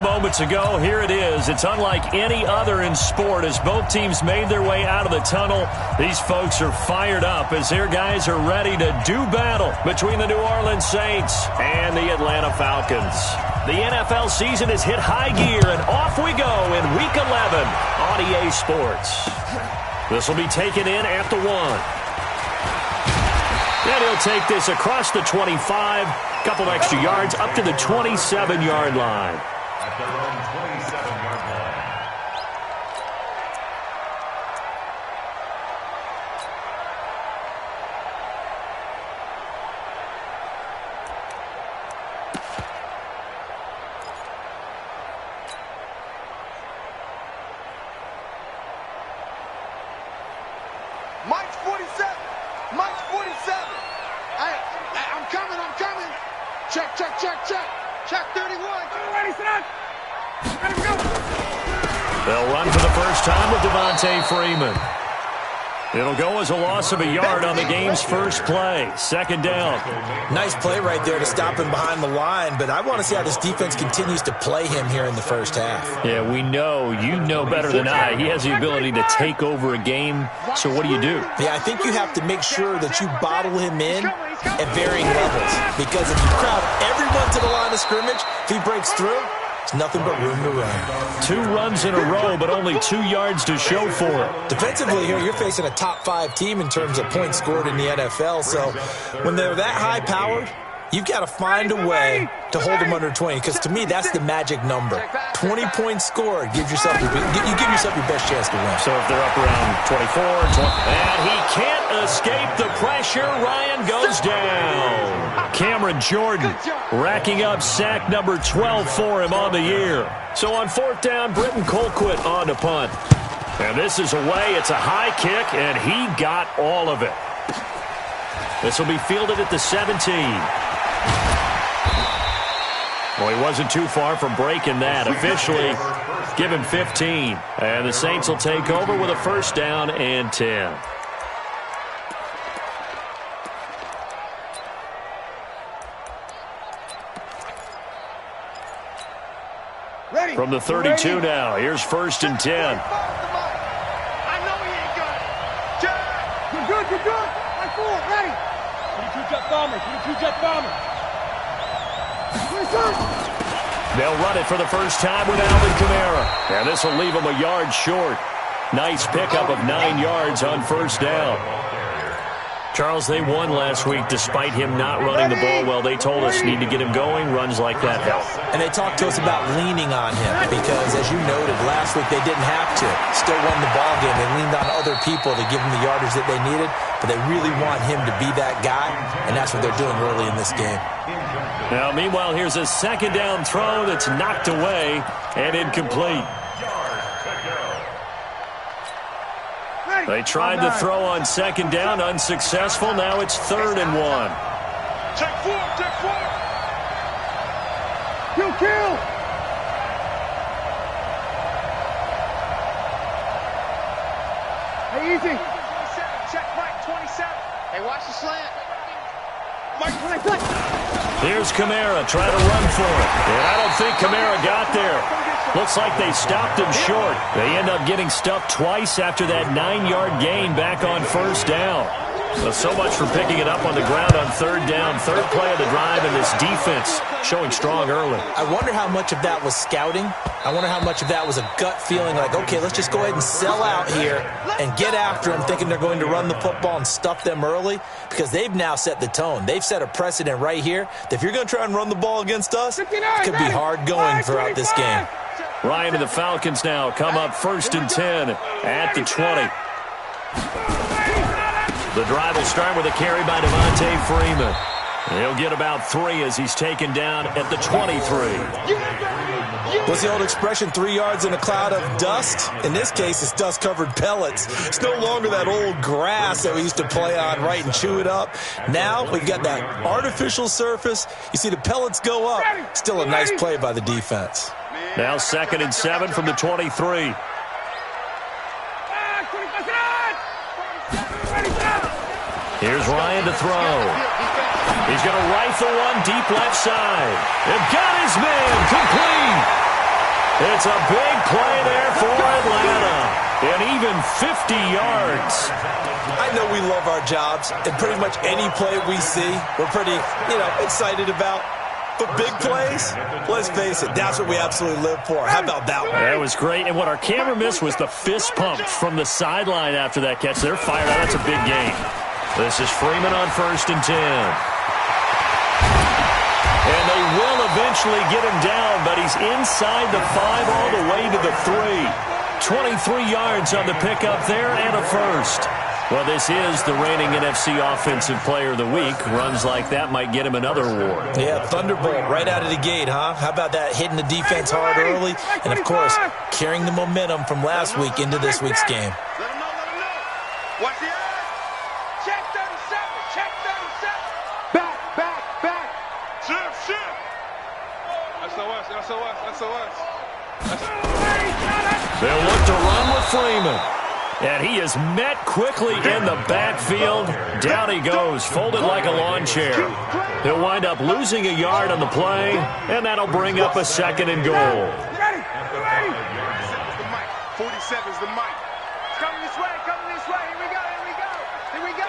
Moments ago, here it is. It's unlike any other in sport as both teams made their way out of the tunnel. These folks are fired up as their guys are ready to do battle between the New Orleans Saints and the Atlanta Falcons. The NFL season has hit high gear, and off we go in Week 11 on EA Sports. This will be taken in at the 1. And he'll take this across the 25, couple extra yards up to the 27-yard line. At their own 27-yard line. Mike's 47. Mike's 47. I'm coming. Check. Check 31. Ready, set. Ready, go. They'll run for the first time with Devontae Freeman. It'll go as a loss of a yard on the game's first play. Second down. Nice play right there to stop him behind the line, but I want to see how this defense continues to play him here in the first half. Yeah, we know. You know better than I. He has the ability to take over a game, so what do you do? Yeah, I think you have to make sure that you bottle him in at varying levels, because if you crowd everyone to the line of scrimmage, if he breaks through, it's nothing but room to run. 2 runs in a row, but only 2 yards to show for it. Defensively here, you're facing a top 5 team in terms of points scored in the NFL, so when they're that high-powered, you've got to find a way to hold them under 20, because to me, that's the magic number. 20 points scored, you give yourself your best chance to win. So if they're up around 24, and he can't escape the pressure, Ryan goes down. Cameron Jordan racking up sack number 12 for him on the year. So on 4th down, Britton Colquitt on to punt. And this is away. It's a high kick, and he got all of it. This will be fielded at the 17. Well, he wasn't too far from breaking that. Officially, give him 15. And the Saints will take over with a first down and 10. Ready. From the 32 now, here's 1st and 10. I know he ain't got it. Jack. You're good. Right forward, ready. 22 jet bombers. They'll run it for the first time with Alvin Kamara. And this will leave him a yard short. Nice pickup of 9 yards on 1st down. Charles, they won last week despite him not running the ball well. They told us need to get him going. Runs like that help. And they talked to us about leaning on him because, as you noted, last week they didn't have to. Still won the ball game. They leaned on other people to give them the yardage that they needed, but they really want him to be that guy, and that's what they're doing early in this game. Now, meanwhile, here's a 2nd down throw that's knocked away and incomplete. They tried the throw on 2nd down, unsuccessful. Now it's 3rd and 1. Check 4. Kill. Hey, easy. Check Mike, 27. Hey, watch the slant. Mike, play. Here's Kamara trying to run for it. And I don't think Kamara got there. Looks like they stopped him short. They end up getting stuffed twice after that 9-yard gain back on 1st down. So much for picking it up on the ground on 3rd down. 3rd play of the drive, and this defense showing strong early. I wonder how much of that was scouting. I wonder how much of that was a gut feeling like, okay, let's just go ahead and sell out here and get after them, thinking they're going to run the football and stuff them early, because they've now set the tone. They've set a precedent right here that if you're going to try and run the ball against us, it could be hard going throughout this game. Ryan and the Falcons now come up 1st and 10 at the 20. The drive will start with a carry by Devontae Freeman. He'll get about 3 as he's taken down at the 23. What's the old expression, 3 yards in a cloud of dust? In this case, it's dust-covered pellets. It's no longer that old grass that we used to play on, right, and chew it up. Now we've got that artificial surface. You see the pellets go up. Still a nice play by the defense. Now 2nd and 7 from the 23. Here's Ryan to throw. He's going to rifle one deep left side. They've got his man complete. It's a big play there for Atlanta. And even 50 yards. I know we love our jobs, and pretty much any play we see, we're pretty, excited about. But big plays, let's face it, that's what we absolutely live for. How about that one? That was great. And what our camera missed was the fist pump from the sideline after that catch. They're fired out. That's a big game. This is Freeman on 1st and 10. And they will eventually get him down, but he's inside the 5 all the way to the 3. 23 yards on the pickup there and a first. Well, this is the reigning NFC Offensive Player of the Week. Runs like that might get him another award. Yeah, Thunderbolt right out of the gate, huh? How about that, hitting the defense hard early? And, of course, carrying the momentum from last week into this week's game. Let him know. Watch the eye. Check 37. Check 37. Back. Shift. SOS. They'll look to run with Freeman. And he is met quickly in the backfield. Down he goes, folded like a lawn chair. He'll wind up losing a yard on the play, and that'll bring up a 2nd and goal. Ready. 47's the mic. It's coming this way. Here we go.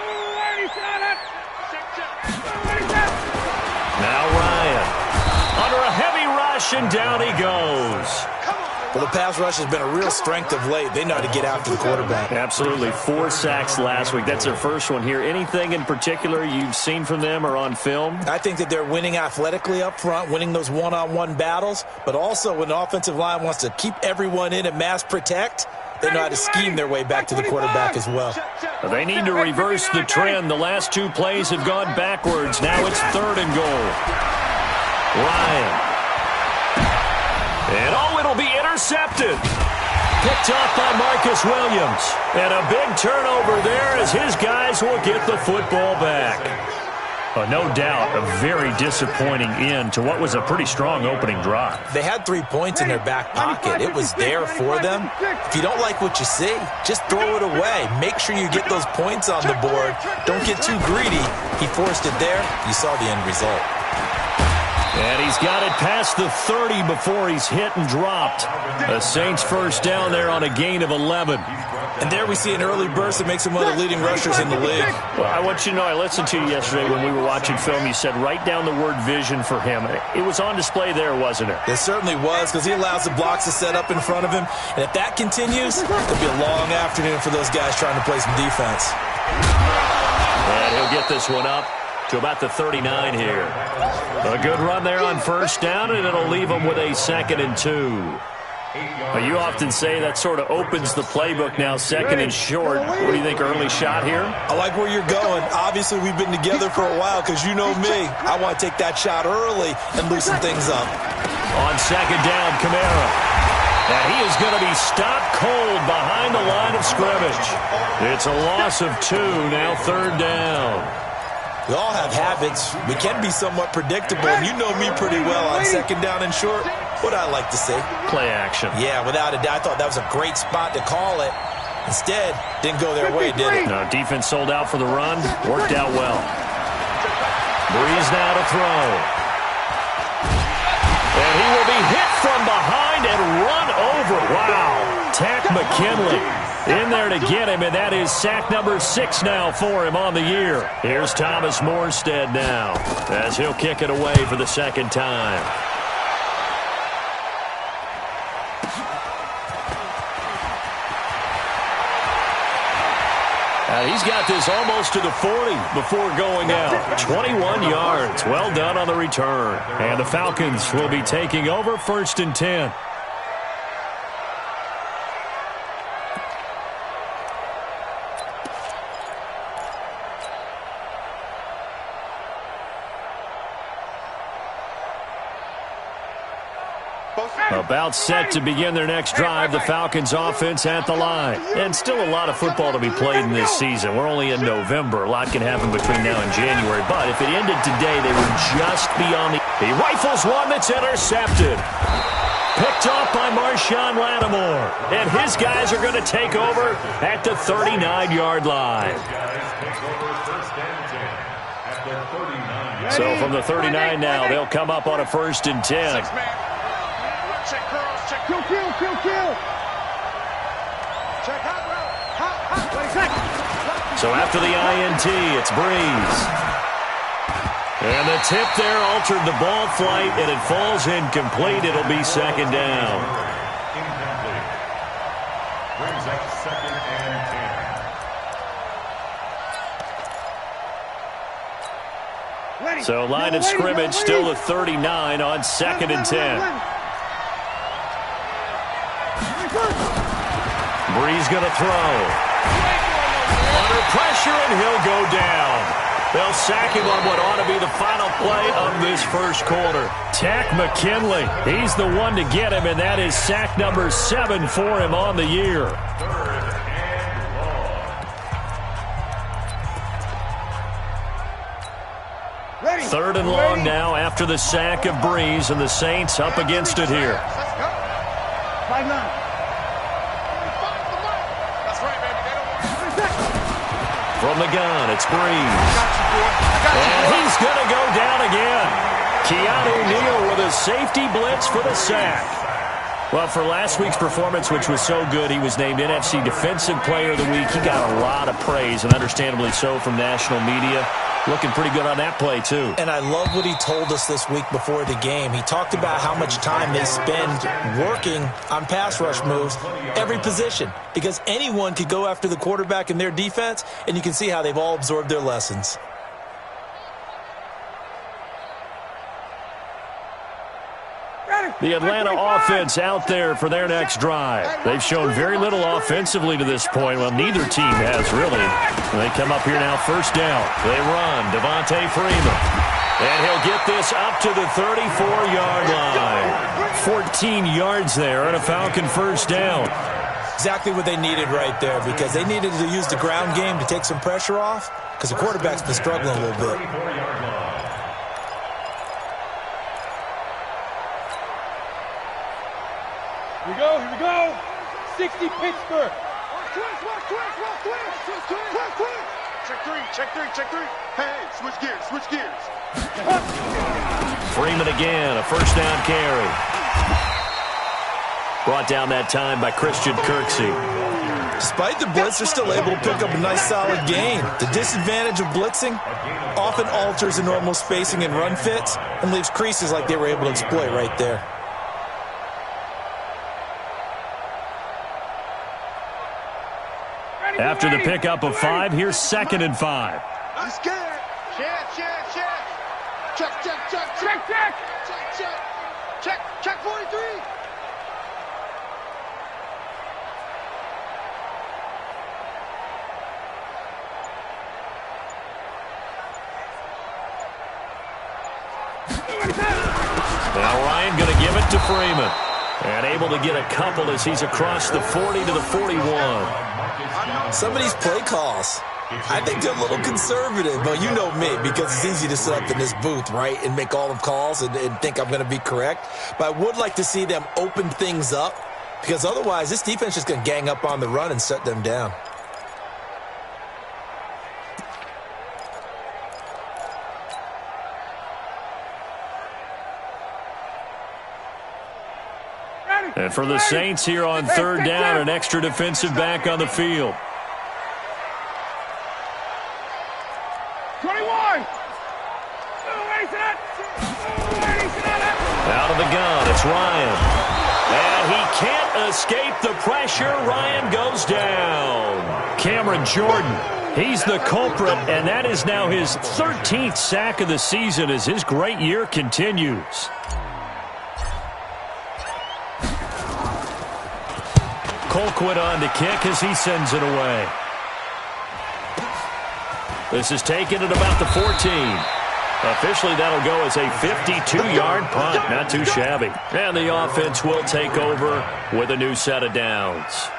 Now Ryan. Under a heavy rush, and down he goes. Well, the pass rush has been a real strength of late. They know how to get after the quarterback. Absolutely. 4 sacks last week. That's their first one here. Anything in particular you've seen from them or on film? I think that they're winning athletically up front, winning those one-on-one battles, but also when the offensive line wants to keep everyone in and mass protect, they know how to scheme their way back to the quarterback as well. They need to reverse the trend. The last 2 plays have gone backwards. Now it's 3rd and goal. Ryan. And it'll be intercepted. Picked off by Marcus Williams. And a big turnover there as his guys will get the football back. No doubt a very disappointing end to what was a pretty strong opening drive. They had 3 points in their back pocket. It was there for them. If you don't like what you see, just throw it away. Make sure you get those points on the board. Don't get too greedy. He forced it there. You saw the end result. And he's got it past the 30 before he's hit and dropped. The Saints first down there on a gain of 11. And there we see an early burst that makes him one of the leading rushers in the league. Well, I want you to know, I listened to you yesterday when we were watching film. You said write down the word vision for him. It was on display there, wasn't it? It certainly was, because he allows the blocks to set up in front of him. And if that continues, it'll be a long afternoon for those guys trying to play some defense. And he'll get this one up to about the 39 here. A good run there on first down, and it'll leave them with a 2nd and 2. You often say that sort of opens the playbook now, 2nd and short. What do you think, early shot here? I like where you're going. Obviously, we've been together for a while because you know me. I want to take that shot early and loosen things up. On 2nd down, Kamara. And he is going to be stopped cold behind the line of scrimmage. It's a loss of 2, now 3rd down. We all have habits. We can be somewhat predictable, and you know me pretty well on 2nd down and short. What I like to see. Play action. Yeah, without a doubt. I thought that was a great spot to call it. Instead, didn't go their way, did it? No, defense sold out for the run. Worked out well. Breeze now to throw. And he will be hit from behind and run over. Wow. Tack McKinley in there to get him, and that is sack number 6 now for him on the year. Here's Thomas Morstead now as he'll kick it away for the 2nd time. He's got this almost to the 40 before going out. 21 yards. Well done on the return. And the Falcons will be taking over 1st and 10. About set to begin their next drive, the Falcons offense at the line. And still a lot of football to be played in this season. We're only in November. A lot can happen between now and January. But if it ended today, they would just be on the... He rifles one that's intercepted. Picked off by Marshawn Lattimore. And his guys are going to take over at the 39-yard line. So from the 39 now, they'll come up on a 1st and 10. Check curls, Kill, kill, kill, kill. Check hot route. Hot. Wait a second. So after the INT, it's Breeze. And the tip there altered the ball flight, and it falls incomplete. It'll be second down. Incomplete. Brings up second and 10. Ready. So line of scrimmage still at 39 on second and 10. Breeze going to throw. Under pressure, and he'll go down. They'll sack him on what ought to be the final play of this first quarter. Tack McKinley, he's the one to get him, and that is sack number 7 for him on the year. Third and long now after the sack of Breeze, and the Saints up against it here. Let's go. 5-9. From the gun, it's Breeze. And he's going to go down again. Keanu Neal with a safety blitz for the sack. Well, for last week's performance, which was so good, he was named NFC Defensive Player of the Week. He got a lot of praise, and understandably so, from national media. Looking pretty good on that play, too. And I love what he told us this week before the game. He talked about how much time they spend working on pass rush moves, every position, because anyone could go after the quarterback in their defense, and you can see how they've all absorbed their lessons. The Atlanta offense out there for their next drive. They've shown very little offensively to this point. Well, neither team has really. They come up here now, first down. They run. Devontae Freeman. And he'll get this up to the 34-yard line. 14 yards there and a Falcon first down. Exactly what they needed right there, because they needed to use the ground game to take some pressure off, because the quarterback's been struggling a little bit. Here we go. 60 Pittsburgh. Watch twist. Check three. Hey, switch gears. Freeman again, a first down carry. Brought down that time by Christian Kirksey. Despite the blitz, they're still able to pick up a nice solid gain. The disadvantage of blitzing often alters the normal spacing and run fits and leaves creases like they were able to exploit right there. After the pickup of 5, here's second and 5. I'm scared. Check 43. Now Ryan going to give it to Freeman. And able to get a couple as he's across the 40 to the 41. Some of these play calls, I think they're a little conservative, but you know me, because it's easy to sit up in this booth, right, and make all the calls and think I'm going to be correct. But I would like to see them open things up, because otherwise this defense is going to gang up on the run and shut them down. And for the Saints here on third down, an extra defensive back on the field. 21. Out of the gun, it's Ryan. And he can't escape the pressure. Ryan goes down. Cameron Jordan, he's the culprit, and that is now his 13th sack of the season as his great year continues. Colquitt on to kick as he sends it away. This is taken at about the 14. Officially, that'll go as a 52-yard punt. Not too shabby. And the offense will take over with a new set of downs.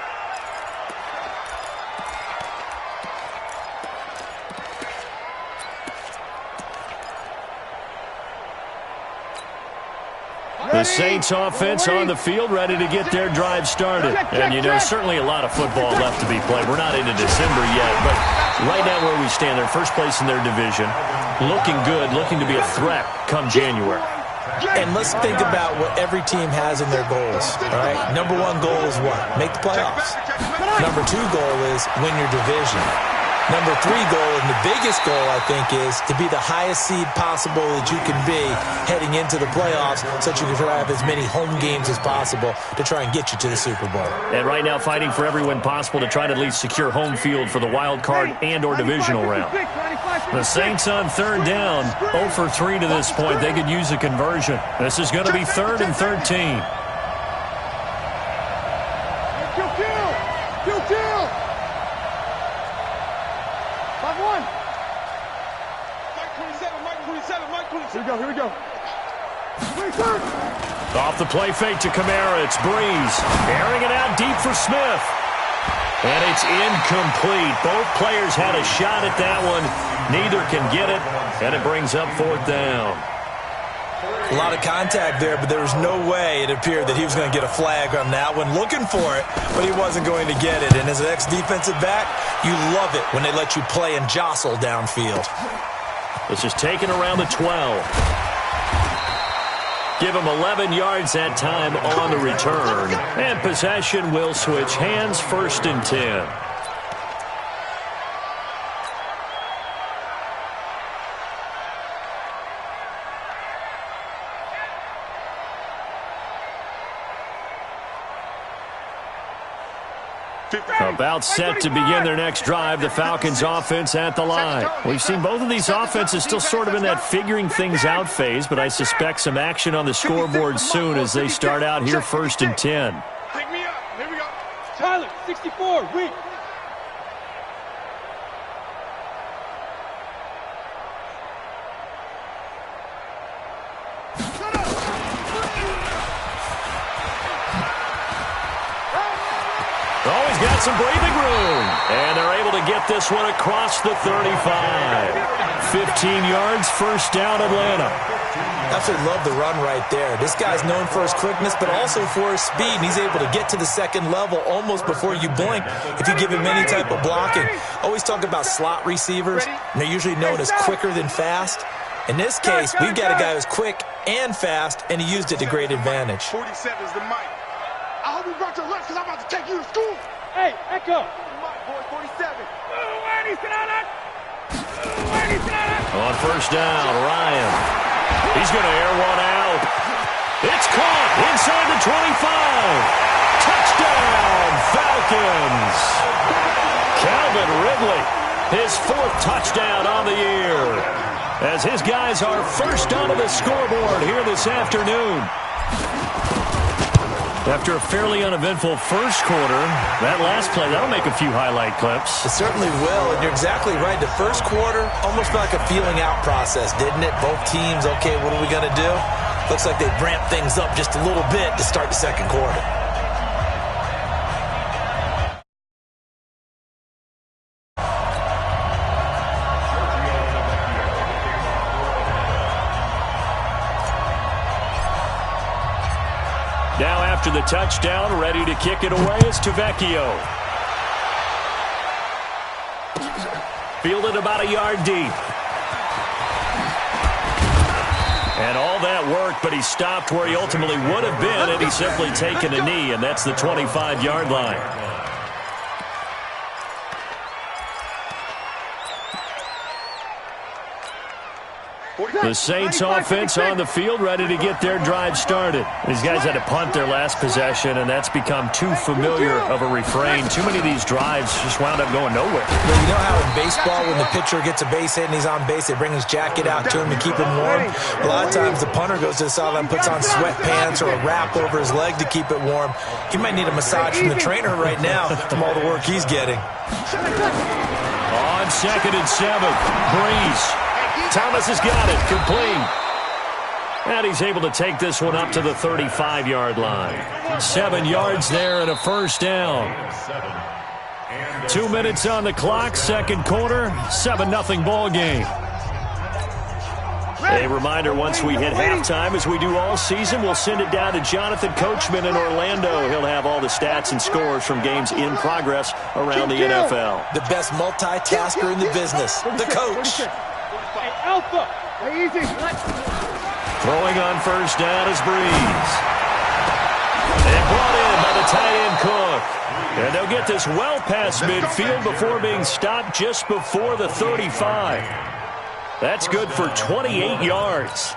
The Saints offense on the field, ready to get their drive started. And, you know, certainly a lot of football left to be played. We're not into December yet, but right now where we stand, they're first place in their division. Looking good, looking to be a threat come January. And let's think about what every team has in their goals, all right? Number one goal is what? Make the playoffs. Number two goal is win your division. Number three goal, and the biggest goal, I think, is to be the highest seed possible that you can be heading into the playoffs so that you can try to have as many home games as possible to try and get you to the Super Bowl. And right now fighting for every win possible to try to at least secure home field for the wild card and or divisional round. The Saints on third down, 0 for 3 to this point. They could use a conversion. This is going to be 3rd and 13. Kill! 5-1. Mike 27. Here we go. Off the play fake to Kamara. It's Breeze. Airing it out deep for Smith. And it's incomplete. Both players had a shot at that one. Neither can get it. And it brings up 4th down. A lot of contact there, but there was no way it appeared that he was going to get a flag on that one. Looking for it, but he wasn't going to get it. And as an ex-defensive back, you love it when they let you play and jostle downfield. This is taken around the 12. Give him 11 yards that time on the return. And possession will switch hands, 1st and 10. About set to begin their next drive, the Falcons offense at the line. We've seen both of these offenses still sort of in that figuring things out phase, but I suspect some action on the scoreboard soon as they start out here 1st and 10. Pick me up. Here we go. Tyler, 64, weak. Always got some breathing room. And they're able to get this one across the 35. 15 yards, 1st down, Atlanta. Absolutely love the run right there. This guy's known for his quickness, but also for his speed. And he's able to get to the 2nd level almost before you blink if you give him any type of blocking. Always talk about slot receivers, and they're usually known as quicker than fast. In this case, we've got a guy who's quick and fast, and he used it to great advantage. 47 is the mic. I hope you brought your lunch because I'm about to take you to school. Hey, Echo. Boy, 47. On 1st down, Ryan. He's going to air one out. It's caught inside the 25. Touchdown, Falcons. Calvin Ridley, his 4th touchdown on the year, as his guys are first onto the scoreboard here this afternoon. After a fairly uneventful first quarter, that last play, that'll make a few highlight clips. It certainly will, and you're exactly right. The first quarter, almost like a feeling out process, didn't it? Both teams, okay, what are we going to do? Looks like they've ramped things up just a little bit to start the 2nd quarter. Now after the touchdown, ready to kick it away is Tavecchio. Fielded about a yard deep. And all that worked, but he stopped where he ultimately would have been had he simply taken a knee, and that's the 25-yard line. The Saints offense on the field ready to get their drive started. These guys had to punt their last possession, and that's become too familiar of a refrain. Too many of these drives just wound up going nowhere. Well, you know how in baseball when the pitcher gets a base hit and he's on base, they bring his jacket out to him to keep him warm? A lot of times the punter goes to the sideline, puts on sweatpants or a wrap over his leg to keep it warm. He might need a massage from the trainer right now from all the work he's getting. On 2nd and 7, Breeze. Thomas has got it, complete. And he's able to take this one up to the 35-yard line. 7 yards there and a 1st down. 2 minutes on the clock, 2nd quarter, 7-0 ball game. A reminder, once we hit halftime, as we do all season, we'll send it down to Jonathan Coachman in Orlando. He'll have all the stats and scores from games in progress around the NFL. The best multitasker in the business, the coach. Alpha. Easy. Throwing on first down is Breeze. And brought in by the tight end Cook. And they'll get this well past midfield before being stopped just before the 35. That's good for 28 yards.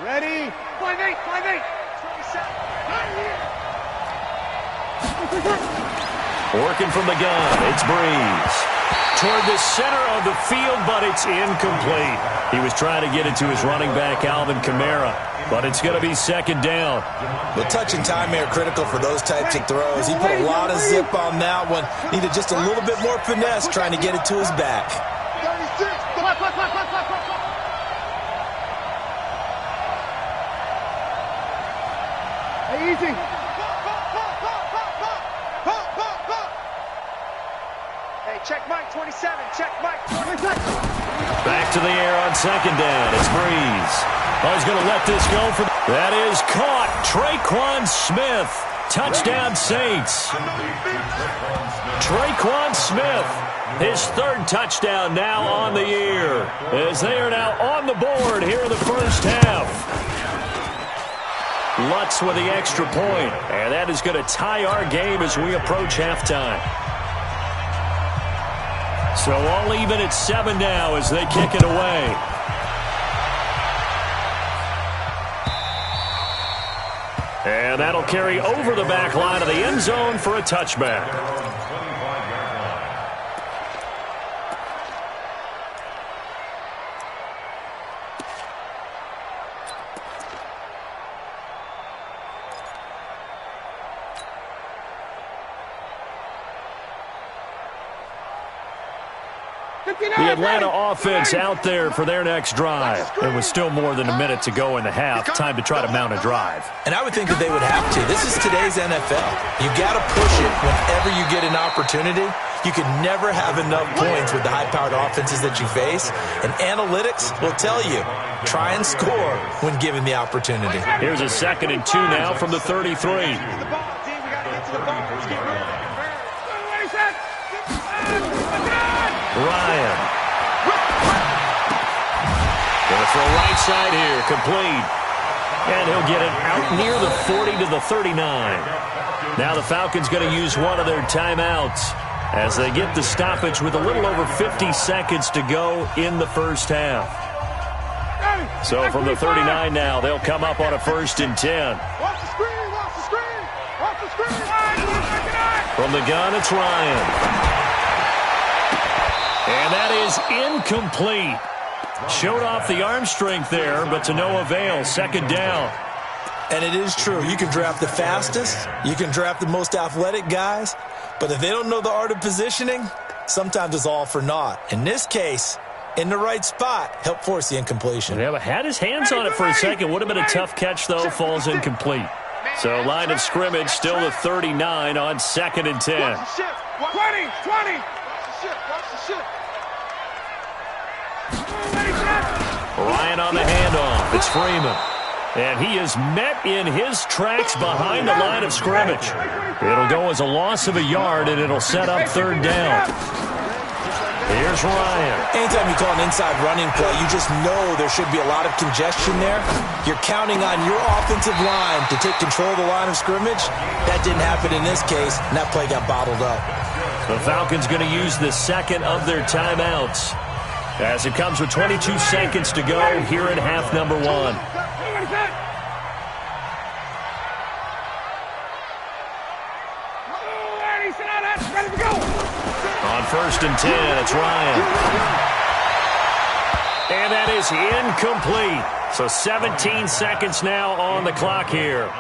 Ready? 5-8, 5-8. 27. Working from the gun, it's Breeze. Toward the center of the field, but it's incomplete. He was trying to get it to his running back, Alvin Kamara, but it's going to be second down. The touch and time are critical for those types of throws. He put a lot of zip on that one. Needed just a little bit more finesse trying to get it to his back. 36. Hey, easy. Hey, check Mike, 27. Check Mike, 27. Back to the air on second down. It's Breeze. Oh, he's going to let this go for... That is caught. Traquan Smith. Touchdown, Saints. Traquan Smith. His third touchdown now on the year. As they are now on the board here in the first half. Lutz with the extra point. And that is going to tie our game as we approach halftime. So all even at 7 now as they kick it away. And that'll carry over the back line of the end zone for a touchback. The Atlanta offense out there for their next drive. It was still more than a minute to go in the half. Time to try to mount a drive. And I would think that they would have to. This is today's NFL. You got to push it whenever you get an opportunity. You can never have enough points with the high-powered offenses that you face. And analytics will tell you, try and score when given the opportunity. Here's a 2nd and 2 now from the 33. Ryan. Gonna throw right side here, complete. And he'll get it out near the 40 to the 39. Now the Falcons going to use one of their timeouts as they get the stoppage with a little over 50 seconds to go in the first half. So from the 39 now, they'll come up on a 1st and 10. Watch the screen, watch the screen, watch the screen. From the gun, it's Ryan. And that is incomplete. Showed off the arm strength there, but to no avail. 2nd down. And it is true. You can draft the fastest. You can draft the most athletic guys. But if they don't know the art of positioning, sometimes it's all for naught. In this case, in the right spot, help force the incompletion. Yeah, but had his hands on it for a second. Would have been a tough catch, though. Falls incomplete. So line of scrimmage still the 39 on 2nd and 10. 20, 20. Ryan on the handoff. It's Freeman. And he is met in his tracks behind the line of scrimmage. It'll go as a loss of a yard, and it'll set up 3rd down. Here's Ryan. Anytime you call an inside running play, you just know there should be a lot of congestion there. You're counting on your offensive line to take control of the line of scrimmage. That didn't happen in this case, and that play got bottled up. The Falcons going to use the 2nd of their timeouts as it comes with 22 seconds to go here in half number 1. On 1st and 10, it's Ryan. And that is incomplete. So 17 seconds now on the clock here.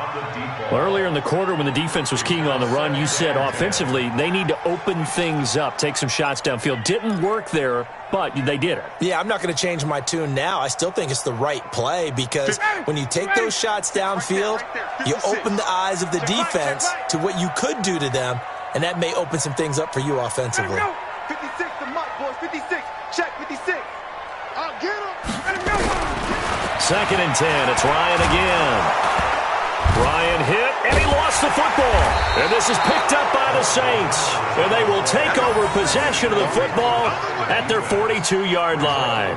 Well, earlier in the quarter when the defense was keying on the run, you said offensively they need to open things up, take some shots downfield. Didn't work there, but they did it. Yeah, I'm not going to change my tune now. I still think it's the right play because when you take those shots downfield, you open the eyes of the defense to what you could do to them, and that may open some things up for you offensively. 56 to Mike, boys. 56. Check 56. I'll get him. Let him go. 2nd and 10. It's Ryan again. Ryan hit, and he lost the football. And this is picked up by the Saints. And they will take over possession of the football at their 42-yard line.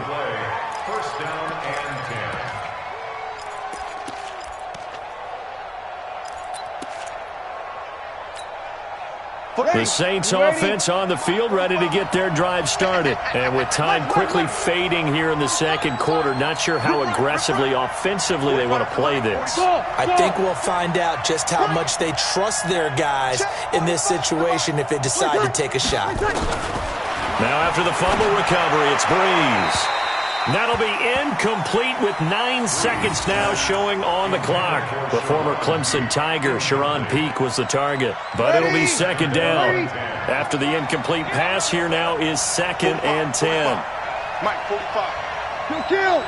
The Saints offense on the field, ready to get their drive started. And with time quickly fading here in the second quarter, not sure how aggressively, offensively they want to play this. I think we'll find out just how much they trust their guys in this situation if they decide to take a shot. Now after the fumble recovery, it's Breeze. That'll be incomplete with 9 seconds now showing on the clock. The former Clemson Tiger, Sharon Peak, was the target. But it'll be second down. After the incomplete pass, here now is 2nd and 10. Mike, 45. Kill.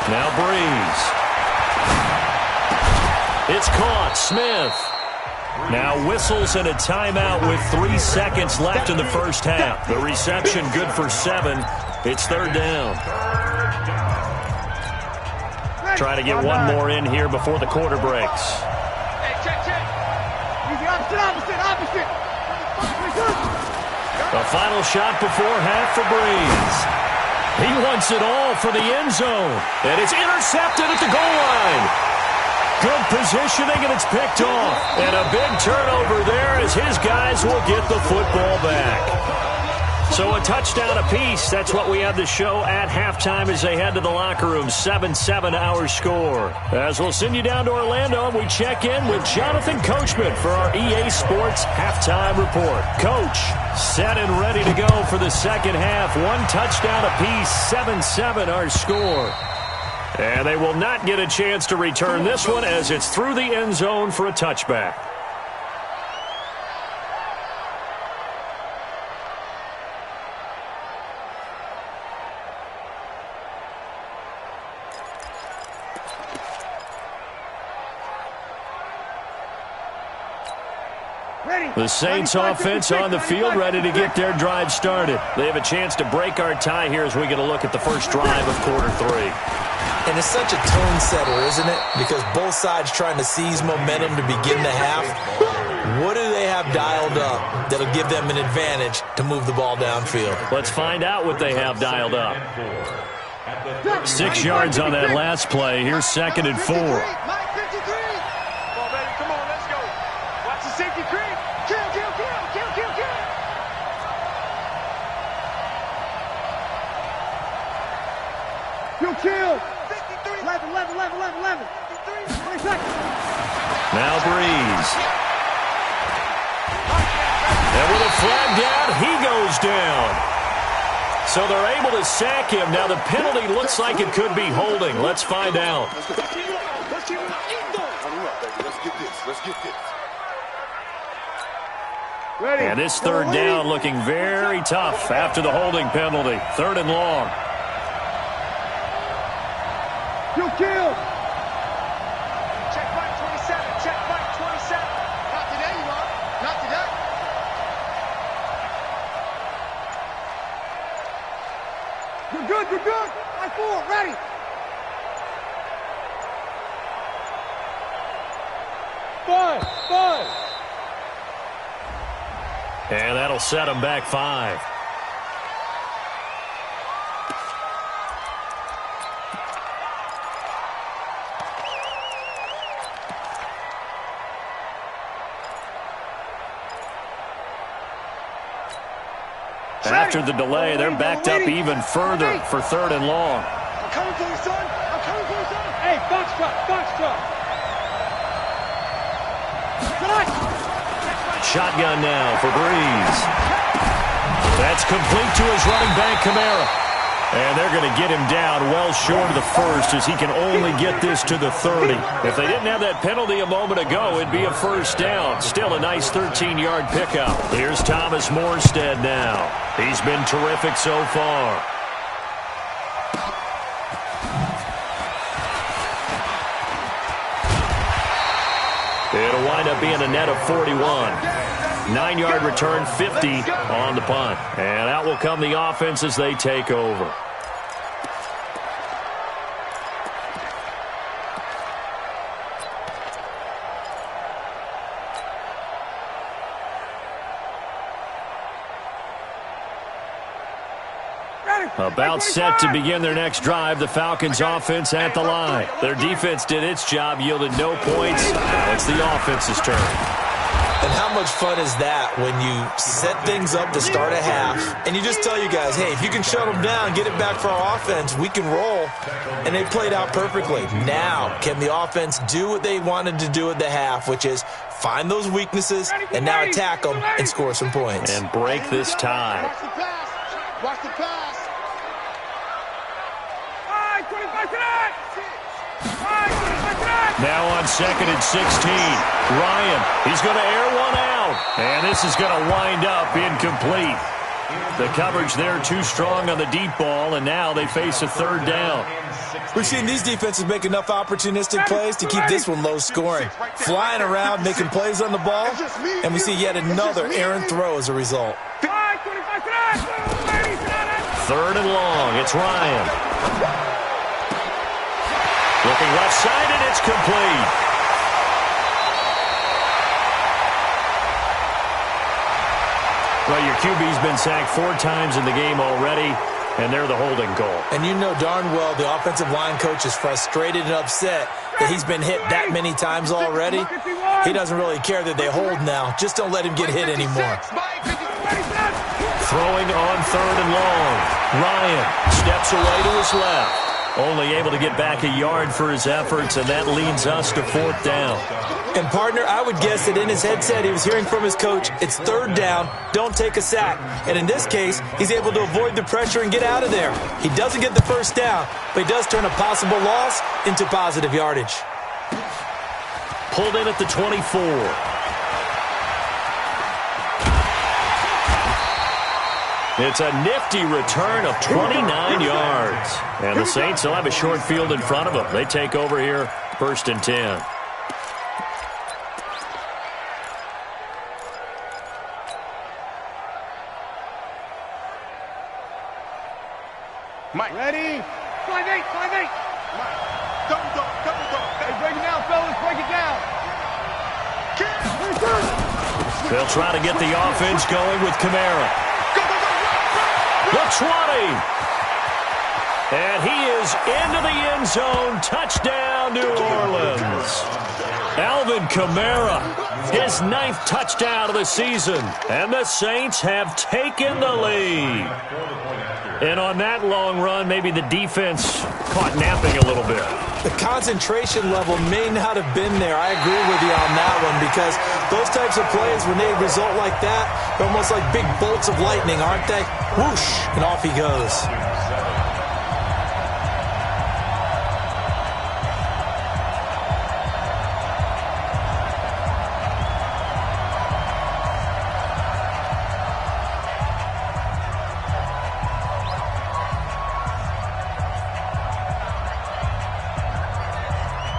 Now Breeze. It's caught. Smith. Now whistles and a timeout with 3 seconds left in the first half. The reception good for 7. It's 3rd down. Try to get one more in here before the quarter breaks. Hey, check. Easy, opposite. The final shot before half for Breeze. He wants it all for the end zone. And it's intercepted at the goal line. Good positioning, and it's picked off. And a big turnover there as his guys will get the football back. So a touchdown apiece. That's what we have to show at halftime as they head to the locker room. 7-7 our score. As we'll send you down to Orlando, we check in with Jonathan Coachman for our EA Sports Halftime Report. Coach, set and ready to go for the second half. 1 touchdown apiece. 7-7 our score. And they will not get a chance to return this one as it's through the end zone for a touchback. The Saints offense on the field, ready to get their drive started. They have a chance to break our tie here as we get a look at the first drive of quarter 3. And it's such a tone setter, isn't it? Because both sides trying to seize momentum to begin the half. What do they have dialed up that'll give them an advantage to move the ball downfield? Let's find out what they have dialed up. 6 yards on that last play. Here's 2nd and 4. Come on, baby. Come on, let's go. Watch the safety creep. Kill. Kill. 11. Now Breeze. And with a flag down, he goes down. So they're able to sack him. Now the penalty looks like it could be holding. Let's find out. Let's get this. And this 3rd down looking very tough after the holding penalty. 3rd and long. Kill. Check right 27. Not today, you are. Not today. You're good. Line 4, ready. Five. And that'll set them back 5. After the delay, they're backed up even further for 3rd and long. I'm coming for you, son. Hey, box drop. Shotgun now for Breeze. That's complete to his running back, Kamara. And they're going to get him down well short of the first as he can only get this to the 30. If they didn't have that penalty a moment ago, it'd be a first down. Still a nice 13-yard pickup. Here's Thomas Morstead now. He's been terrific so far. It'll wind up being a net of 41. 9-yard return, 50 on the punt. And out will come the offense as they take over. About set to begin their next drive, the Falcons offense at the line. Their defense did its job, yielded no points. It's the offense's turn. And how much fun is that when you set things up to start a half and you just tell you guys, hey, if you can shut them down, get it back for our offense, we can roll. And they played out perfectly. Now, can the offense do what they wanted to do at the half, which is find those weaknesses and now attack them and score some points. And break this tie. Watch the pass. Watch the pass. 25 tonight. 25 tonight. Now on 2nd and 16. Ryan, he's going to air one out. And this is going to wind up incomplete. The coverage there too strong on the deep ball, and now they face a 3rd down. We've seen these defenses make enough opportunistic plays to keep this one low scoring. Flying around, making plays on the ball, and we see yet another errant throw as a result. 3rd and long. It's Ryan. Looking left side, and it's complete. Well, your QB's been sacked 4 times in the game already, and they're the holding goal. And you know darn well the offensive line coach is frustrated and upset that he's been hit that many times already. He doesn't really care that they hold now. Just don't let him get hit anymore. Throwing on 3rd and long. Ryan steps away to his left. Only able to get back a yard for his efforts, and that leads us to 4th down. And, partner, I would guess that in his headset he was hearing from his coach, it's 3rd down, don't take a sack. And in this case, he's able to avoid the pressure and get out of there. He doesn't get the 1st down, but he does turn a possible loss into positive yardage. Pulled in at the 24. It's a nifty return of 29 yards. And the Saints will have a short field in front of them. They take over here, 1st and 10. Mike. Ready? 5-8, 5-8. Mike. Double dog. Hey, break it down, fellas. Break it down. They'll try to get the offense going with Kamara. The 20. And he is into the end zone. Touchdown, New Orleans. Alvin Kamara, his 9th touchdown of the season. And the Saints have taken the lead. And on that long run, maybe the defense caught napping a little bit. The concentration level may not have been there. I agree with you on that one because those types of plays, when they result like that, they're almost like big bolts of lightning, aren't they? Whoosh, and off he goes.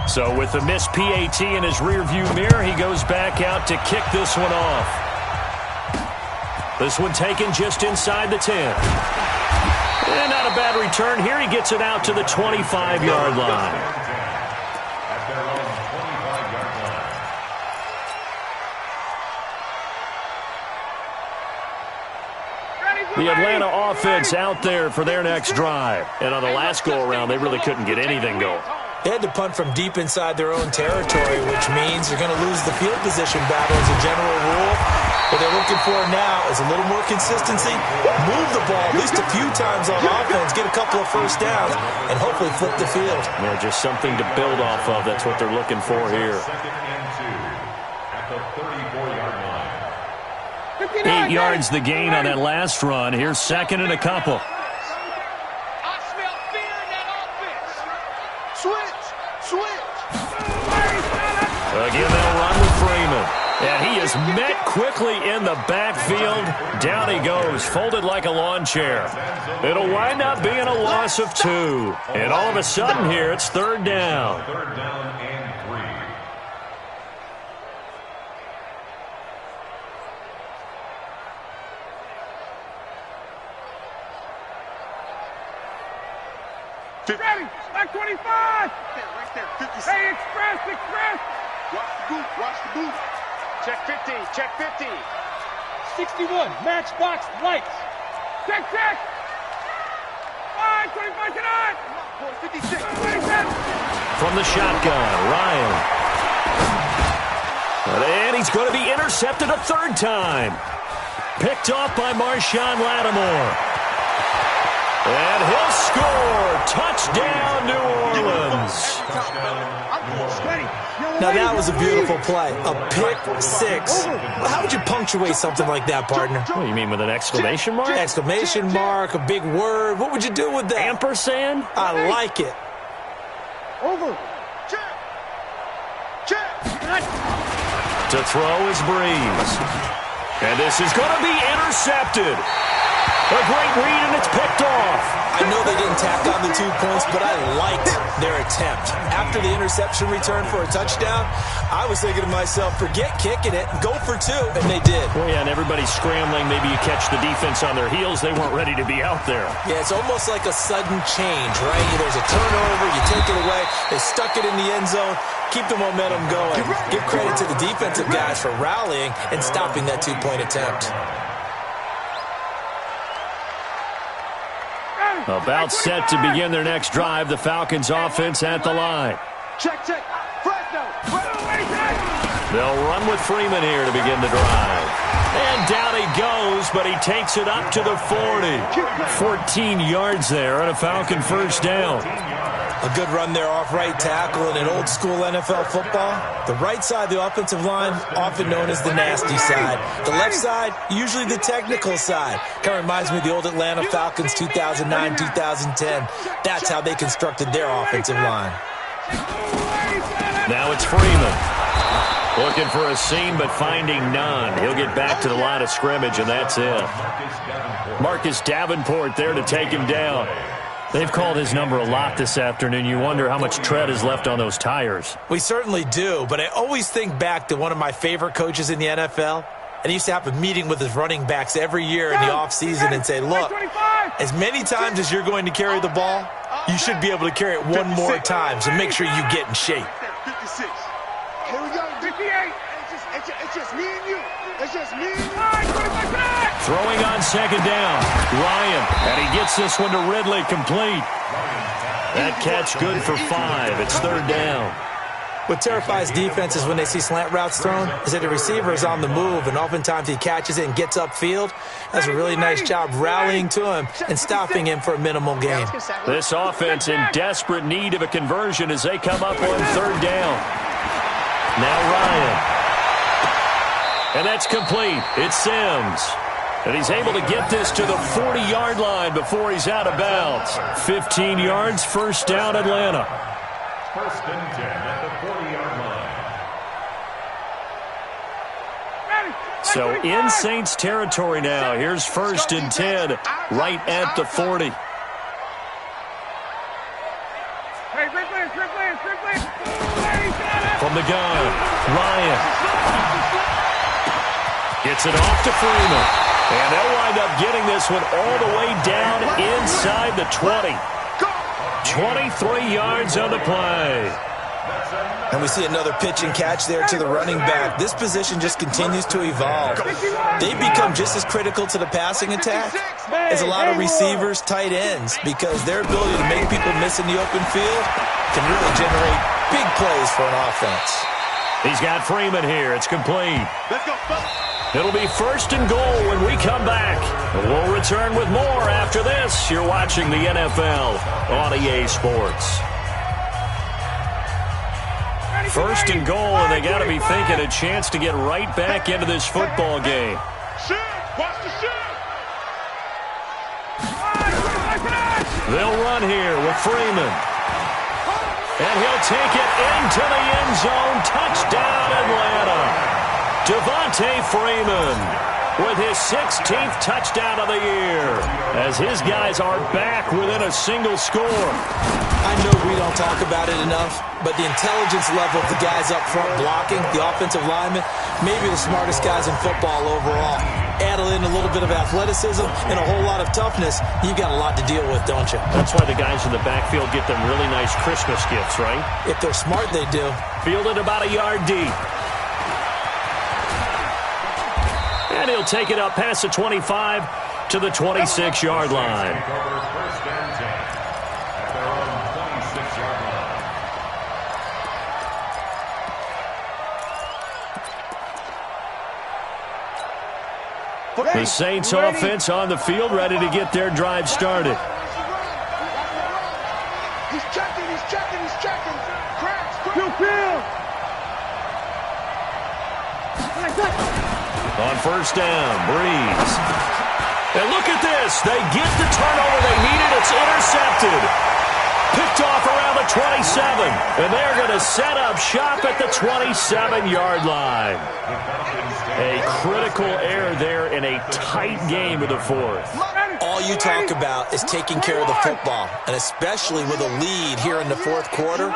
So with the missed PAT in his rearview mirror, he goes back out to kick this one off. This one taken just inside the 10. And not a bad return here. He gets it out to the 25-yard line. The Atlanta offense out there for their next drive. And on the last go-around, they really couldn't get anything going. They had to punt from deep inside their own territory, which means you're going to lose the field position battle as a general rule. What they're looking for now is a little more consistency, move the ball at least a few times on offense, get a couple of 1st downs, and hopefully flip the field. Yeah, just something to build off of. That's what they're looking for here. 8 yards the gain on that last run. Here's 2nd and a couple. Again, they'll run with Freeman. And he is met quickly in the backfield. Down he goes, folded like a lawn chair. It'll wind up being a loss of 2. And all of a sudden here, it's 3rd down. 3rd down and 3. Ready, back 25. Right there, 56. Hey, express. Watch the boot. Check 50, check 50. 61, matchbox lights. Check. 25 tonight. 56. From the shotgun, Ryan. And he's going to be intercepted a third time. Picked off by Marshawn Lattimore. And he'll score. Touchdown, New Orleans. Now, that was a beautiful play. A pick six. How would you punctuate something like that, partner? What do you mean, with an exclamation mark? Exclamation mark, a big word. What would you do with that? Ampersand? I like it. Over. To throw is Breeze. And this is going to be intercepted. A great read, and it's picked off. I know they didn't tack on the 2 points, but I liked their attempt. After the interception return for a touchdown, I was thinking to myself, forget kicking it, go for 2, and they did. Well, yeah, and everybody's scrambling. Maybe you catch the defense on their heels. They weren't ready to be out there. Yeah, it's almost like a sudden change, right? There's a turnover, you take it away, they stuck it in the end zone, keep the momentum going. Give credit to the defensive guys for rallying and stopping that 2-point attempt. About set to begin their next drive, the Falcons offense at the line. Check. They'll run with Freeman here to begin the drive. And down he goes, but he takes it up to the 40. 14 yards there and a Falcon first down. A good run there off right tackle in an old-school NFL football. The right side of the offensive line, often known as the nasty side. The left side, usually the technical side. Kind of reminds me of the old Atlanta Falcons 2009-2010. That's how they constructed their offensive line. Now it's Freeman. Looking for a seam, but finding none. He'll get back to the line of scrimmage, and that's it. Marcus Davenport there to take him down. They've called his number a lot this afternoon. You wonder how much tread is left on those tires. We certainly do, but I always think back to one of my favorite coaches in the NFL. And he used to have a meeting with his running backs every year in the offseason and say, look, as many times as you're going to carry the ball, you should be able to carry it one more time, so make sure you get in shape. 56. Here we go. 58. It's just me and you. It's just me and you. Throwing on second down. Ryan, and he gets this one to Ridley, complete. That catch good for 5. It's third down. What terrifies defenses when they see slant routes thrown is that the receiver is on the move, and oftentimes he catches it and gets upfield. Does a really nice job rallying to him and stopping him for a minimal gain. This offense in desperate need of a conversion as they come up on third down. Now Ryan. And that's complete. It's Sims. And he's able to get this to the 40-yard line before he's out of bounds. 15 yards, first down, Atlanta. First and 10 at the 40-yard line. So in Saints territory now. Here's first and 10 right at the 40. From the gun, Ryan gets it off to Freeman. And they'll wind up getting this one all the way down inside the 20. 23 yards on the play. And we see another pitch and catch there to the running back. This position just continues to evolve. They become just as critical to the passing attack as a lot of receivers, tight ends, because their ability to make people miss in the open field can really generate big plays for an offense. He's got Freeman here. It's complete. Let's go. It'll be first and goal when we come back. We'll return with more after this. You're watching the NFL on EA Sports. First and goal, and they got to be thinking a chance to get right back into this football game. Watch the shoot. They'll run here with Freeman. And he'll take it into the end zone. Touchdown, Atlanta. Devontae Freeman with his 16th touchdown of the year as his guys are back within a single score. I know we don't talk about it enough, but the intelligence level of the guys up front blocking, the offensive linemen, maybe the smartest guys in football overall. Add in a little bit of athleticism and a whole lot of toughness, you've got a lot to deal with, don't you? That's why the guys in the backfield get them really nice Christmas gifts, right? If they're smart, they do. Fielded about a yard deep. And he'll take it up past the 25 to the 26-yard line. First and 10 at their own 26-yard line. The Saints offense on the field, ready to get their drive started. He's checking. Cracks. On first down, Breeze. And look at this. They get the turnover they needed. It's intercepted. Picked off around the 27. And they're going to set up shop at the 27-yard line. A critical error there in a tight game of the fourth. All you talk about is taking care of the football, and especially with a lead here in the fourth quarter,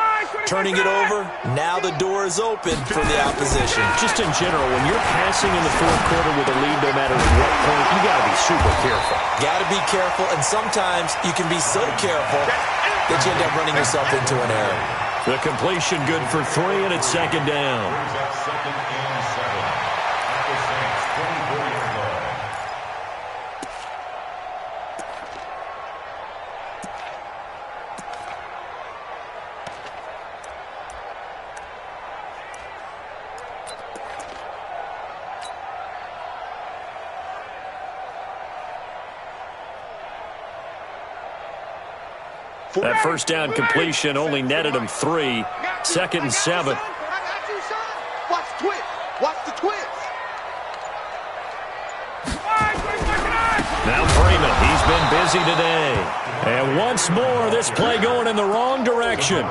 turning it over, now the door is open for the opposition. Just in general, when you're passing in the fourth quarter with a lead, no matter what point, you got to be super careful. Got to be careful, and sometimes you can be so careful that you end up running yourself into an error. The completion good for 3, and it's second down. Second and 7 at the Saints 24-yard line. That first down completion only netted him 3. Second and 7. Watch the twist. Now Freeman, he's been busy today. And once more, this play going in the wrong direction.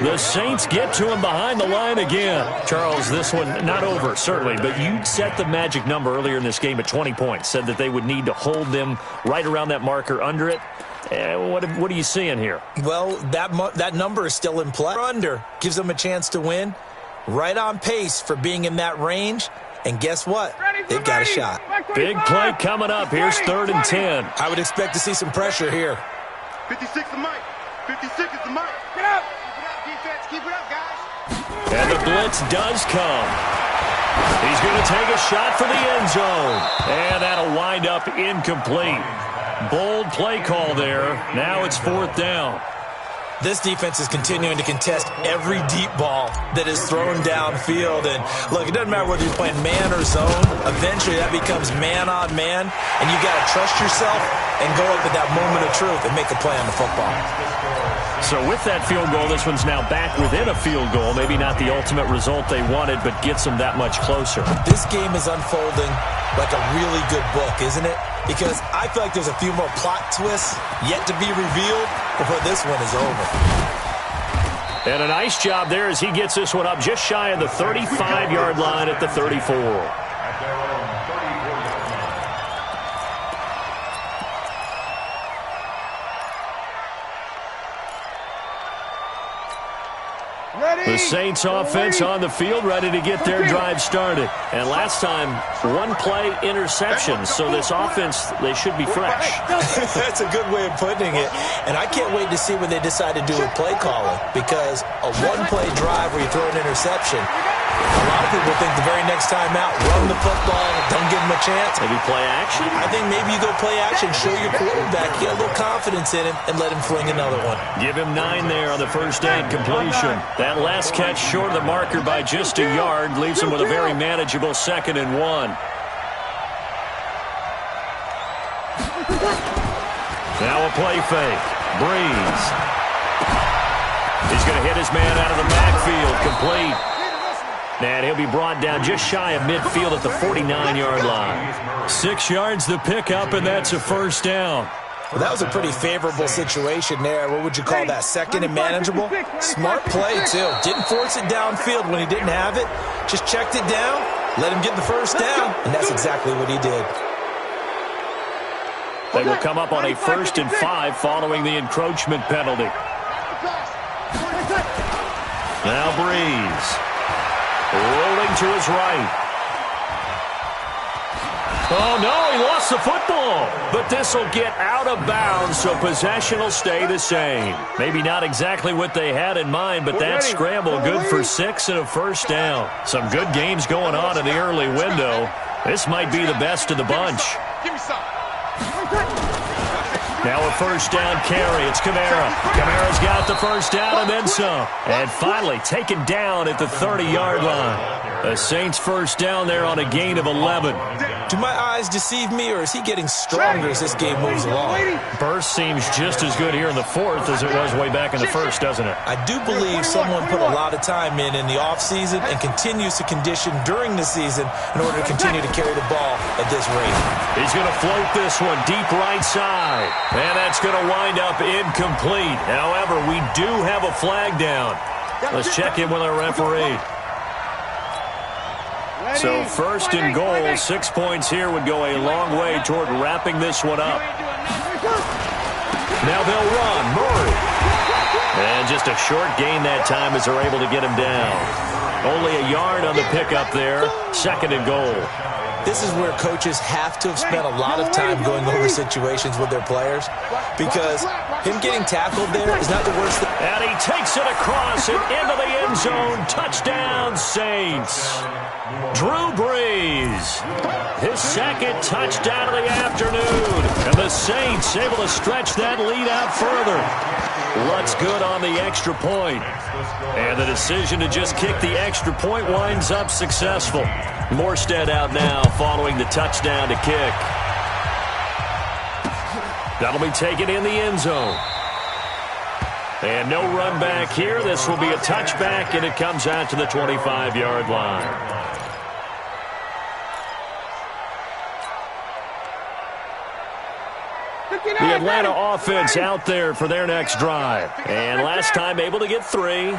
The Saints get to him behind the line again. Charles, this one not over, certainly, but you set the magic number earlier in this game at 20 points. Said that they would need to hold them right around that marker under it. What are you seeing here? Well, that number is still in play. Under gives them a chance to win. Right on pace for being in that range. And guess what? They've got a shot. Big play coming up. Here's 3rd and 10. I would expect to see some pressure here. 56 is the mic. 56 is the mic. Get up. Defense. Keep it up, guys. And the blitz does come. He's going to take a shot for the end zone. And that'll wind up incomplete. Bold play call there. Now it's 4th down. This defense is continuing to contest every deep ball that is thrown downfield. And, look, it doesn't matter whether you're playing man or zone. Eventually, that becomes man on man. And you got to trust yourself and go up at that moment of truth and make a play on the football. So with that field goal, this one's now back within a field goal. Maybe not the ultimate result they wanted, but gets them that much closer. This game is unfolding like a really good book, isn't it? Because I feel like there's a few more plot twists yet to be revealed before this one is over. And a nice job there as he gets this one up just shy of the 35-yard line at the 34. At their own 34-yard line. The Saints offense on the field, ready to get their drive started. And last time, 1 play interception. So this offense, they should be fresh. That's a good way of putting it. And I can't wait to see what they decide to do with play calling. Because a 1-play drive where you throw an interception, a lot of people think the very next time out, run the football, don't give them a chance. Maybe play action? I think maybe you go play action, show your quarterback, get a little confidence in him, and let him fling another one. Give him 9 there on the first down completion. That last catch short of the marker by just a yard leaves him with a very manageable 2nd and 1. Now a play fake. Breeze. He's going to hit his man out of the backfield. Complete. And he'll be brought down just shy of midfield at the 49-yard line. 6 yards the pickup, and that's a first down. Well, that was a pretty favorable situation there. What would you call that? 2nd and manageable? Smart play, too. Didn't force it downfield when he didn't have it. Just checked it down, let him get the first down, and that's exactly what he did. They will come up on a 1st and 5 following the encroachment penalty. Now Breeze. Rolling to his right. Oh, no, he lost the football. But this will get out of bounds, so possession will stay the same. Maybe not exactly what they had in mind, but that scramble good for 6 and a first down. Some good games going on in the early window. This might be the best of the bunch. Give me some. Now a first down carry. It's Kamara. Kamara's got the first down and then some. And finally taken down at the 30-yard line. The Saints first down there on a gain of 11. Do my eyes deceive me, or is he getting stronger as this game moves along? Burst seems just as good here in the fourth as it was way back in the first, doesn't it? I do believe someone put a lot of time in the offseason and continues to condition during the season in order to continue to carry the ball at this rate. He's going to float this one deep right side. And that's going to wind up incomplete. However, we do have a flag down. Let's check in with our referee. So first and goal, 6 points here would go a long way toward wrapping this one up. Now they'll run. Murray. And just a short gain that time as they're able to get him down. Only a yard on the pickup there. Second and goal. This is where coaches have to have spent a lot of time going over situations with their players, because him getting tackled there is not the worst thing. And he takes it across and into the end zone. Touchdown, Saints. Drew Brees, his second touchdown of the afternoon. And the Saints able to stretch that lead out further. Lutz good on the extra point. And the decision to just kick the extra point winds up successful. Morstead out now following the touchdown to kick. That'll be taken in the end zone. And no run back here. This will be a touchback, and it comes out to the 25-yard line. The Atlanta offense out there for their next drive. And last time able to get 3.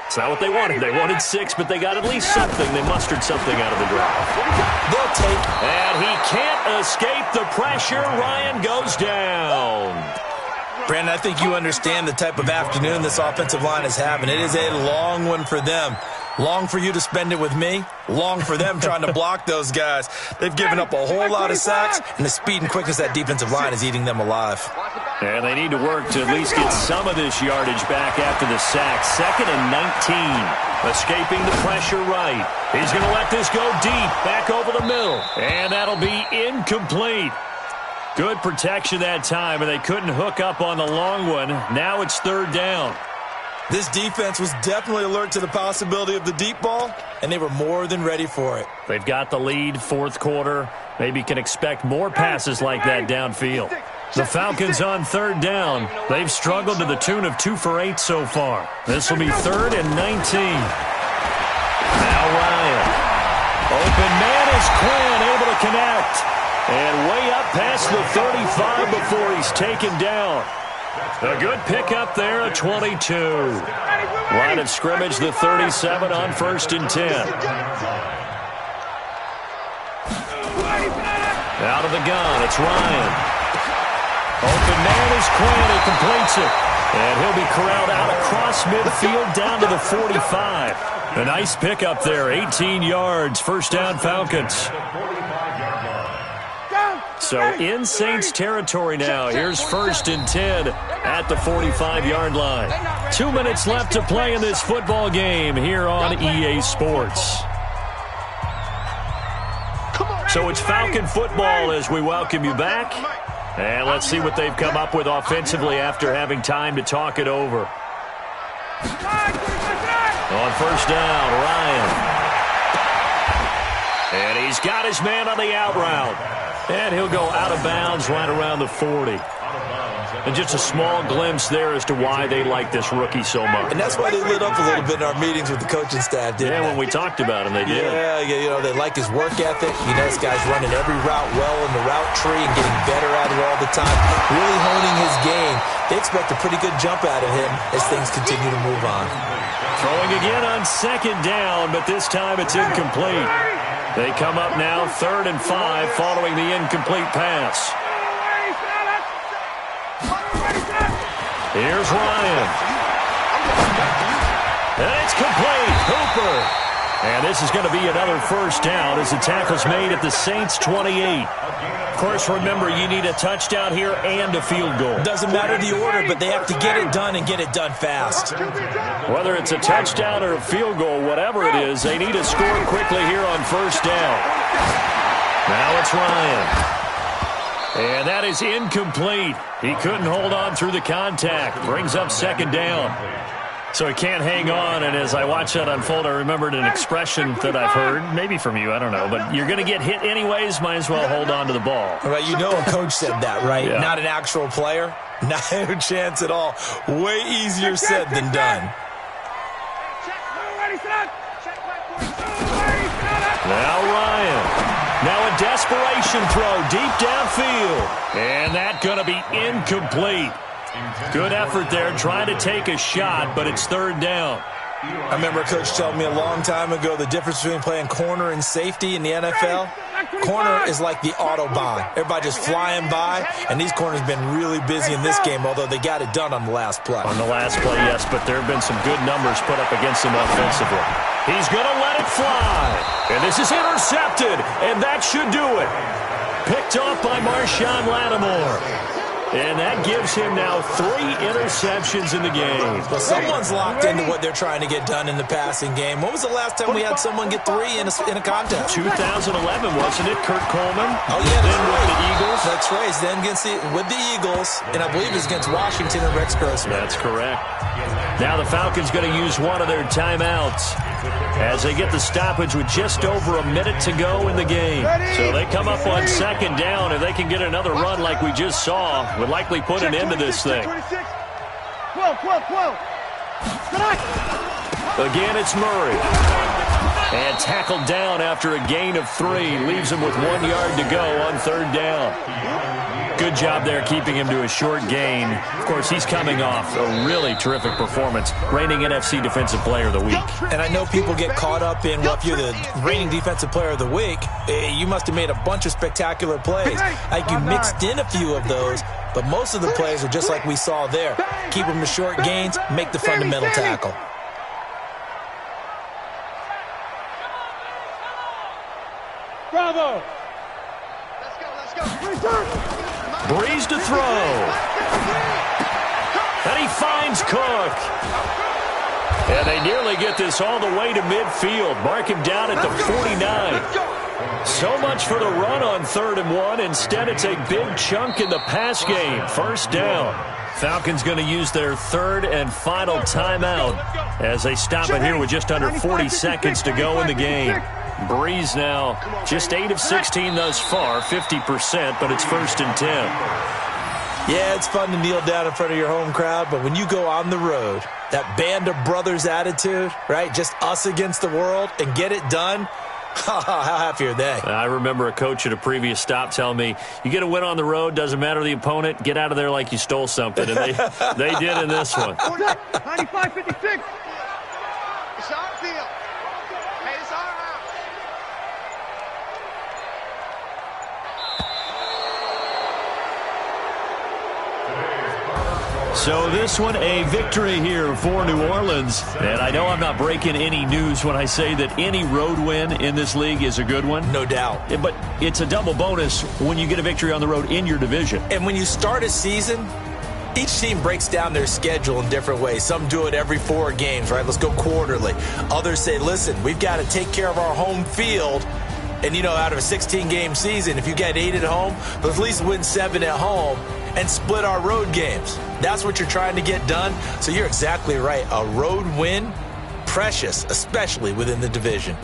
It's not what they wanted. They wanted 6, but they got at least something. They mustered something out of the drive. They'll take. And he can't escape the pressure. Ryan goes down. Brandon, I think you understand the type of afternoon this offensive line is having. It is a long one for them. Long for you to spend it with me. Long for them trying to block those guys. They've given up a whole lot of sacks, and the speed and quickness of that defensive line is eating them alive. And they need to work to at least get some of this yardage back after the sack. 2nd and 19. Escaping the pressure right. He's going to let this go deep. Back over the middle. And that'll be incomplete. Good protection that time, and they couldn't hook up on the long one. Now it's 3rd down. This defense was definitely alert to the possibility of the deep ball, and they were more than ready for it. They've got the lead, fourth quarter. Maybe can expect more passes like that downfield. The Falcons on 3rd down. They've struggled to the tune of 2 for 8 so far. This will be 3rd and 19. Now Ryan. Open man is Quinn, able to connect. And way up past the 35 before he's taken down. A good pickup there at 22. Line of scrimmage, the 37 on 1st and 10. Out of the gun, it's Ryan. Open man is Quinn. He completes it. And he'll be corralled out across midfield down to the 45. A nice pickup there, 18 yards. First down, Falcons. So in Saints territory now. Here's 1st and 10 at the 45-yard line. 2 minutes left to play in this football game here on EA Sports. So it's Falcon football as we welcome you back. And let's see what they've come up with offensively after having time to talk it over. On 1st down, Ryan. And he's got his man on the out route. And he'll go out of bounds right around the 40. And just a small glimpse there as to why they like this rookie so much. And that's why they lit up a little bit in our meetings with the coaching staff, didn't they? When we talked about him, they did. Yeah, you know, they like his work ethic. You know, this guy's running every route well in the route tree and getting better at it all the time. Really honing his game. They expect a pretty good jump out of him as things continue to move on. Throwing again on 2nd down, but this time it's incomplete. They come up now 3rd and 5 following the incomplete pass. Here's Ryan. And it's complete. Hooper. And this is going to be another first down as the tackle's made at the Saints' 28. Of course, remember, you need a touchdown here and a field goal. Doesn't matter the order, but they have to get it done and get it done fast. Whether it's a touchdown or a field goal, whatever it is, they need to score quickly here on 1st down. Now it's Ryan. And that is incomplete. He couldn't hold on through the contact. Brings up 2nd down. So he can't hang on, and as I watch that unfold, I remembered an expression that I've heard, maybe from you, I don't know, but you're going to get hit anyways, might as well hold on to the ball. Right, you know a coach said that, right? Yeah. Not an actual player. No chance at all. Way easier said than done. Now Ryan. Now a desperation throw deep downfield. And that's going to be incomplete. Good effort there trying to take a shot, but it's third down. I remember a coach telling me a long time ago the difference between playing corner and safety in the NFL. Corner is like the Autobahn. Everybody just flying by, and these corners have been really busy in this game, although they got it done on the last play. On the last play, yes, but there have been some good numbers put up against him offensively. He's going to let it fly. And this is intercepted, and that should do it. Picked off by Marshawn Lattimore. And that gives him now 3 interceptions in the game. Well, someone's locked into what they're trying to get done in the passing game. When was the last time we had someone get 3 in a contest? 2011, wasn't it? Kurt Coleman. Oh, yeah, then with the Eagles. That's right. Then with the Eagles, and I believe it's against Washington and Rex Grossman. That's correct. Now the Falcons going to use one of their timeouts as they get the stoppage with just over a minute to go in the game. So they come up on second down. If they can get another run like we just saw, would likely put an end to this thing. 12. Again, it's Murray. And tackled down after a gain of 3. Leaves him with 1 yard to go on third down. Good job there keeping him to a short gain. Of course, he's coming off a really terrific performance, reigning NFC Defensive Player of the Week. And I know people get caught up in, well, if you're the reigning Defensive Player of the Week, you must have made a bunch of spectacular plays. Like you mixed in a few of those, but most of the plays are just like we saw there. Keep them to short gains, make the fundamental tackle. Bravo! Let's go. Breeze to throw. And he finds Cook. And they nearly get this all the way to midfield. Mark him down at the 49. So much for the run on 3rd and 1. Instead, it's a big chunk in the pass game. First down. Falcons going to use their 3rd and final timeout as they stop it here with just under 40 seconds to go in the game. Breeze now just 8 of 16 thus far, 50%, but it's 1st and 10. Yeah, it's fun to kneel down in front of your home crowd, but when you go on the road, that band of brothers attitude, right, just us against the world, and get it done, how happy are they? I remember a coach at a previous stop telling me, you get a win on the road, doesn't matter the opponent, get out of there like you stole something, and they did in this one. 95-56. It's our field. Hey, it's our house. So this one, a victory here for New Orleans. And I know I'm not breaking any news when I say that any road win in this league is a good one. No doubt. But it's a double bonus when you get a victory on the road in your division. And when you start a season, each team breaks down their schedule in different ways. Some do it every 4 games, right? Let's go quarterly. Others say, listen, we've got to take care of our home field. And, you know, out of a 16-game season, if you get 8 at home, but at least win 7 at home and split our road games. That's what you're trying to get done. So you're exactly right. A road win, precious, especially within the division.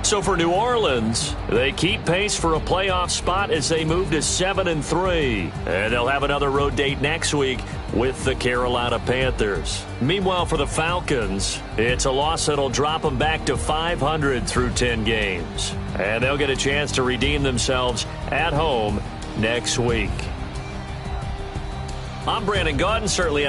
So for New Orleans, they keep pace for a playoff spot as they move to 7-3. And they'll have another road date next week with the Carolina Panthers. Meanwhile, for the Falcons, it's a loss that'll drop them back to 500 through 10 games. And they'll get a chance to redeem themselves at home next week. I'm Brandon Gaudin, certainly